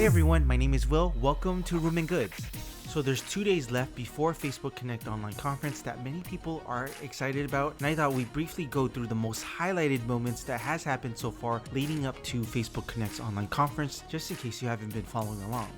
Hey everyone, my name is Will. Welcome to Room and Goods. So there's 2 days left before Facebook Connect online conference that many people are excited about, and I thought we'd briefly go through the most highlighted moments that has happened so far leading up to Facebook Connect's online conference, just in case you haven't been following along.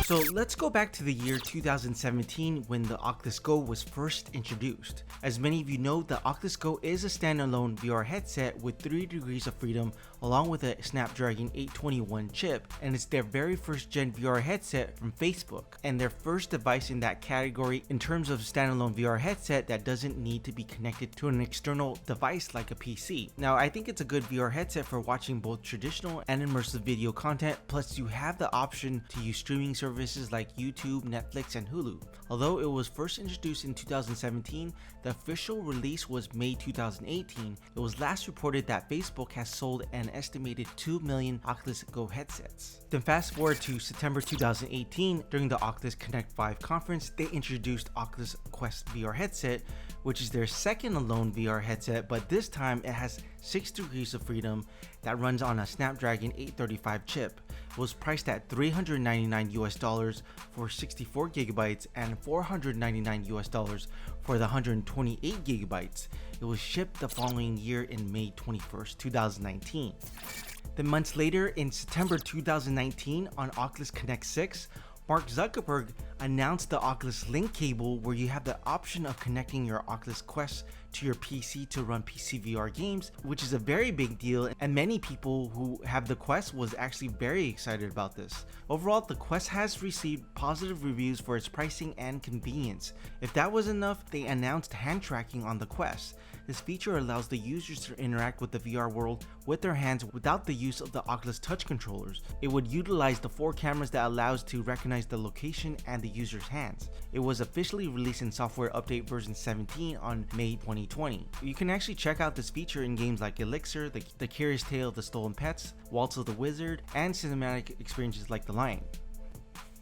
So let's go back to the year 2017 when the Oculus Go was first introduced. As many of you know, the Oculus Go is a standalone VR headset with 3 degrees of freedom along with a Snapdragon 821 chip, and it's their very first gen VR headset from Facebook, and their first device in that category in terms of standalone VR headset that doesn't need to be connected to an external device like a PC. Now, I think it's a good VR headset for watching both traditional and immersive video content, plus you have the option to use streaming services like YouTube, Netflix, and Hulu. Although it was first introduced in 2017, the official release was May 2018. It was last reported that Facebook has sold an estimated 2 million Oculus Go headsets. Then fast forward to September 2018, during the Oculus Connect 5 conference, they introduced Oculus Quest VR headset, which is their second alone VR headset, but this time it has 6 degrees of freedom that runs on a Snapdragon 835 chip. It was priced at $399 for 64 gigabytes and $499 for the 128 gigabytes. It was shipped the following year in May 21st, 2019. Then months later, in September 2019, on Oculus Connect 6, Mark Zuckerberg announced the Oculus Link cable, where you have the option of connecting your Oculus Quest to your PC to run PC VR games, which is a very big deal, and many people who have the Quest was actually very excited about this. Overall, the Quest has received positive reviews for its pricing and convenience. If that was enough, they announced hand tracking on the Quest. This feature allows the users to interact with the VR world with their hands without the use of the Oculus touch controllers. It would utilize the 4 cameras that allows to recognize the location and the user's hands. It was officially released in software update version 17 on May 2020. You can actually check out this feature in games like Elixir, The Curious Tale of the Stolen Pets, Waltz of the Wizard, and cinematic experiences like The Lion.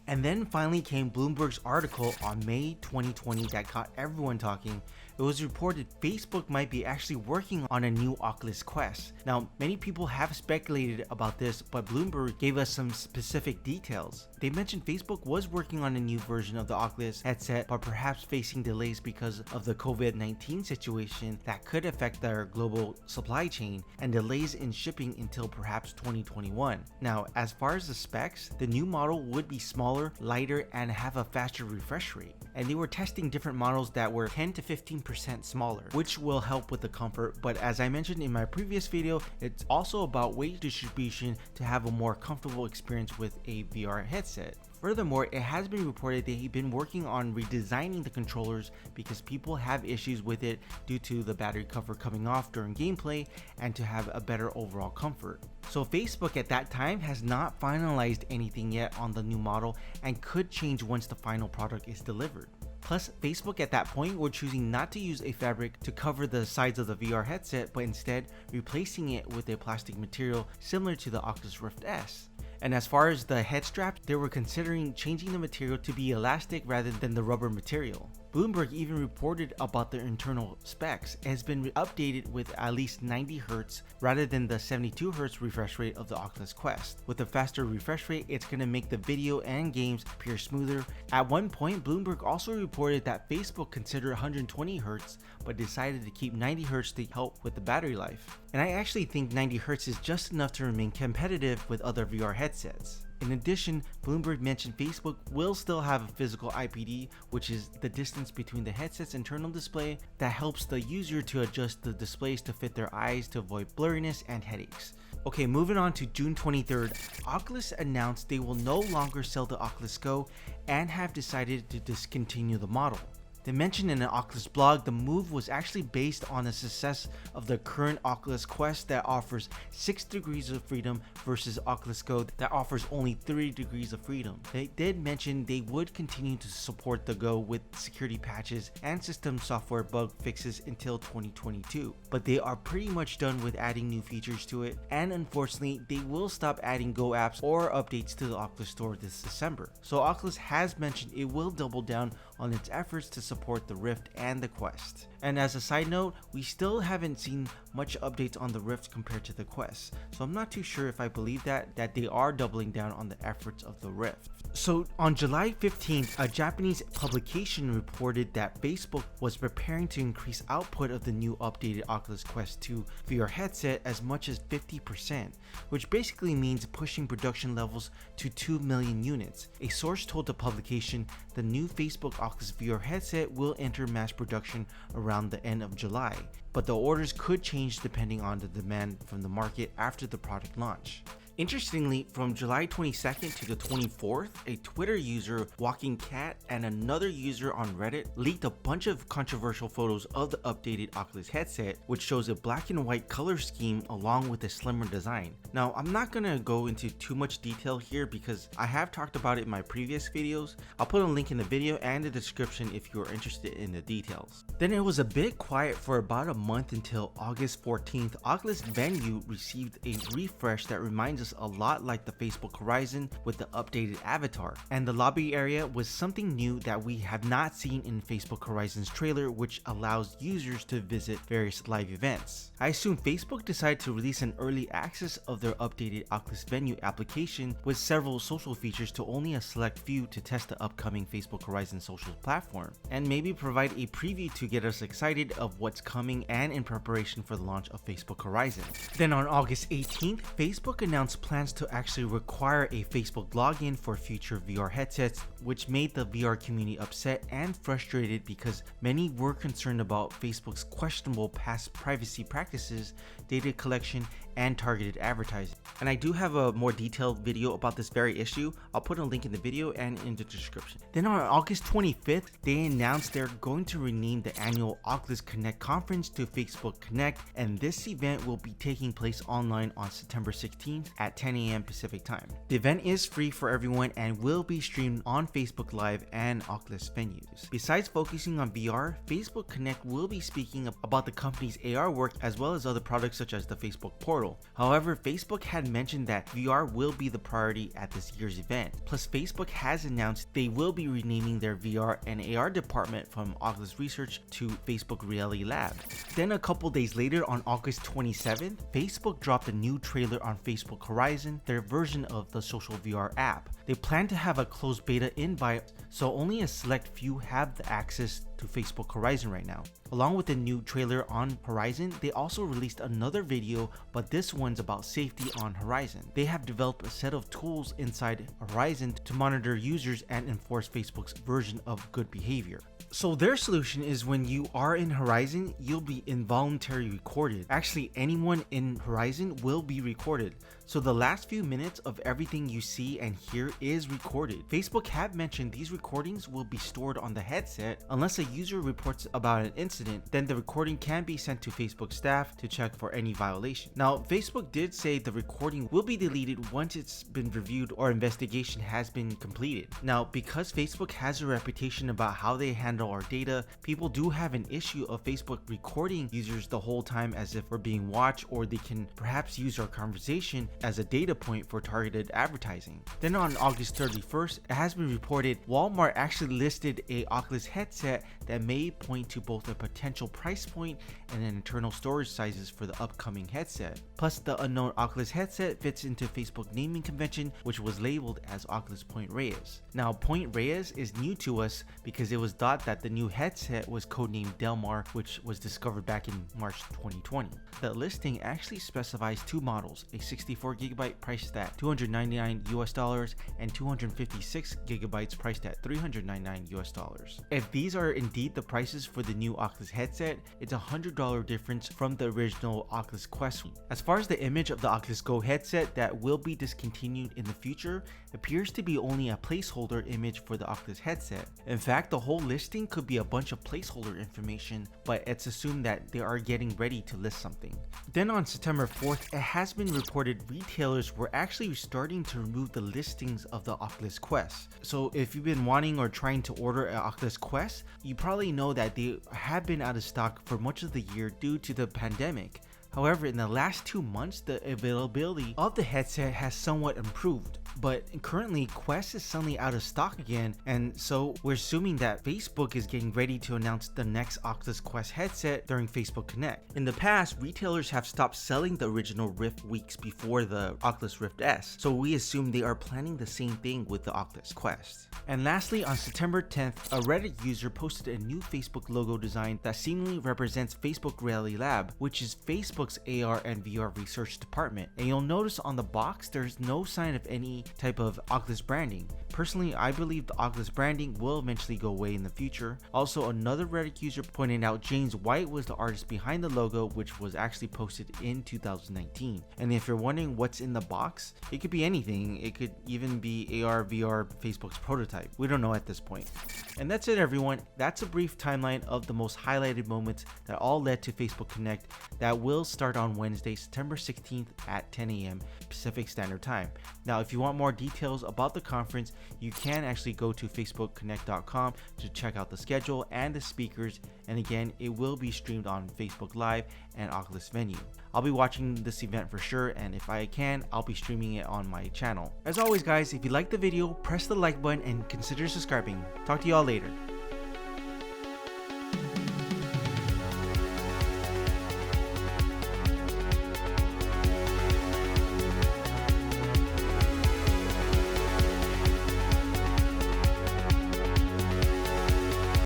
And then finally came Bloomberg's article on May 2020 that got everyone talking. It was reported Facebook might be actually working on a new Oculus Quest. Now, many people have speculated about this, but Bloomberg gave us some specific details. They mentioned Facebook was working on a new version of the Oculus headset, but perhaps facing delays because of the COVID-19 situation that could affect their global supply chain, and delays in shipping until perhaps 2021. Now, as far as the specs, the new model would be smaller, lighter, and have a faster refresh rate. And they were testing different models that were 10 to 15% smaller, which will help with the comfort. But as I mentioned in my previous video, it's also about weight distribution to have a more comfortable experience with a VR headset. Furthermore, it has been reported they've been working on redesigning the controllers because people have issues with it due to the battery cover coming off during gameplay, and to have a better overall comfort. So Facebook at that time has not finalized anything yet on the new model and could change once the final product is delivered. Plus, Facebook at that point were choosing not to use a fabric to cover the sides of the VR headset, but instead replacing it with a plastic material similar to the Oculus Rift S. And as far as the head strap, they were considering changing the material to be elastic rather than the rubber material. Bloomberg even reported about the internal specs. It has been updated with at least 90 Hz rather than the 72 Hz refresh rate of the Oculus Quest. With a faster refresh rate, it's going to make the video and games appear smoother. At one point, Bloomberg also reported that Facebook considered 120 Hz but decided to keep 90 Hz to help with the battery life. And I actually think 90 Hz is just enough to remain competitive with other VR headsets. In addition, Bloomberg mentioned Facebook will still have a physical IPD, which is the distance between the headset's internal display that helps the user to adjust the displays to fit their eyes to avoid blurriness and headaches. Okay, moving on to June 23rd, Oculus announced they will no longer sell the Oculus Go and have decided to discontinue the model. They mentioned in an Oculus blog the move was actually based on the success of the current Oculus Quest that offers 6 degrees of freedom versus Oculus Go that offers only 3 degrees of freedom. They did mention they would continue to support the Go with security patches and system software bug fixes until 2022, but they are pretty much done with adding new features to it, and unfortunately they will stop adding Go apps or updates to the Oculus Store this December. So Oculus has mentioned it will double down on its efforts to support the Rift and the Quest. And as a side note, we still haven't seen much updates on the Rift compared to the Quest, so I'm not too sure if I believe that they are doubling down on the efforts of the Rift. So on July 15th, a Japanese publication reported that Facebook was preparing to increase output of the new updated Oculus Quest 2 VR headset as much as 50%, which basically means pushing production levels to 2 million units. A source told the publication the new Facebook Oculus VR headset will enter mass production around the end of July, but the orders could change depending on the demand from the market after the product launch. Interestingly, from July 22nd to the 24th, a Twitter user, Walking Cat, and another user on Reddit leaked a bunch of controversial photos of the updated Oculus headset, which shows a black and white color scheme along with a slimmer design. Now, I'm not gonna go into too much detail here because I have talked about it in my previous videos. I'll put a link in the video and the description if you are interested in the details. Then it was a bit quiet for about a month until August 14th. Oculus Venue received a refresh that reminds us a lot like the Facebook Horizon with the updated avatar, and the lobby area was something new that we have not seen in Facebook Horizon's trailer, which allows users to visit various live events. I assume Facebook decided to release an early access of their updated Oculus Venue application with several social features to only a select few to test the upcoming Facebook Horizon social platform, and maybe provide a preview to get us excited of what's coming and in preparation for the launch of Facebook Horizon. Then on August 18th, Facebook announced plans to actually require a Facebook login for future VR headsets, which made the VR community upset and frustrated because many were concerned about Facebook's questionable past privacy practices, data collection, and targeted advertising. And I do have a more detailed video about this very issue. I'll put a link in the video and in the description. Then on August 25th, they announced they're going to rename the annual Oculus Connect conference to Facebook Connect, and this event will be taking place online on September 16th at 10 a.m. Pacific time. The event is free for everyone and will be streamed on Facebook Live and Oculus Venues. Besides focusing on VR, Facebook Connect will be speaking about the company's AR work as well as other products such as the Facebook Portal. However, Facebook had mentioned that VR will be the priority at this year's event. Plus, Facebook has announced they will be renaming their VR and AR department from Oculus Research to Facebook Reality Lab. Then a couple days later, on August 27th, Facebook dropped a new trailer on Facebook Horizon, their version of the social VR app. They plan to have a closed beta invite, so only a select few have the access to Facebook Horizon right now. Along with the new trailer on Horizon, they also released another video, but this one's about safety on Horizon. They have developed a set of tools inside Horizon to monitor users and enforce Facebook's version of good behavior. So their solution is when you are in Horizon, you'll be involuntarily recorded. Actually, anyone in Horizon will be recorded. So the last few minutes of everything you see and hear is recorded. Facebook have mentioned these recordings will be stored on the headset. Unless a user reports about an incident, then the recording can be sent to Facebook staff to check for any violation. Now, Facebook did say the recording will be deleted once it's been reviewed or investigation has been completed. Now, because Facebook has a reputation about how they handle our data, people do have an issue of Facebook recording users the whole time as if we're being watched, or they can perhaps use our conversation as a data point for targeted advertising. Then on August 31st, it has been reported Walmart actually listed a Oculus headset that may point to both a potential price point and an internal storage sizes for the upcoming headset. Plus, the unknown Oculus headset fits into Facebook naming convention, which was labeled as Oculus Point Reyes. Now, Point Reyes is new to us because it was thought that the new headset was codenamed Delmar, which was discovered back in March 2020. The listing actually specifies two models, a 64GB priced at $299 and 256GB priced at $399. If these are indeed the prices for the new Oculus headset, it's a $100 difference from the original Oculus Quest. As far as the image of the Oculus Go headset that will be discontinued in the future, appears to be only a placeholder image for the Oculus headset. In fact, the whole listing could be a bunch of placeholder information, but it's assumed that they are getting ready to list something. Then on September 4th, it has been reported retailers were actually starting to remove the listings of the Oculus Quest. So if you've been wanting or trying to order an Oculus Quest, you probably know that they have been out of stock for much of the year due to the pandemic. However, in the last 2 months, the availability of the headset has somewhat improved. But currently Quest is suddenly out of stock again, and so we're assuming that Facebook is getting ready to announce the next Oculus Quest headset during Facebook Connect. In the past, retailers have stopped selling the original Rift weeks before the Oculus Rift S, so we assume they are planning the same thing with the Oculus Quest. And lastly, on September 10th, a Reddit user posted a new Facebook logo design that seemingly represents Facebook Reality Lab, which is Facebook's AR and VR research department. And you'll notice on the box there's no sign of any type of Oculus branding. Personally, I believe the Oculus branding will eventually go away in the future. Also, another Reddit user pointed out James White was the artist behind the logo, which was actually posted in 2019. And if you're wondering what's in the box, it could be anything. It could even be AR, VR, Facebook's prototype. We don't know at this point. And that's it, everyone. That's a brief timeline of the most highlighted moments that all led to Facebook Connect that will start on Wednesday, September 16th at 10 a.m. Pacific Standard Time. Now, if you want more details about the conference, you can actually go to facebookconnect.com to check out the schedule and the speakers. And again, it will be streamed on Facebook Live and Oculus Venue. I'll be watching this event for sure, and if I can, I'll be streaming it on my channel. As always guys, if you liked the video, press the like button and consider subscribing. Talk to y'all later.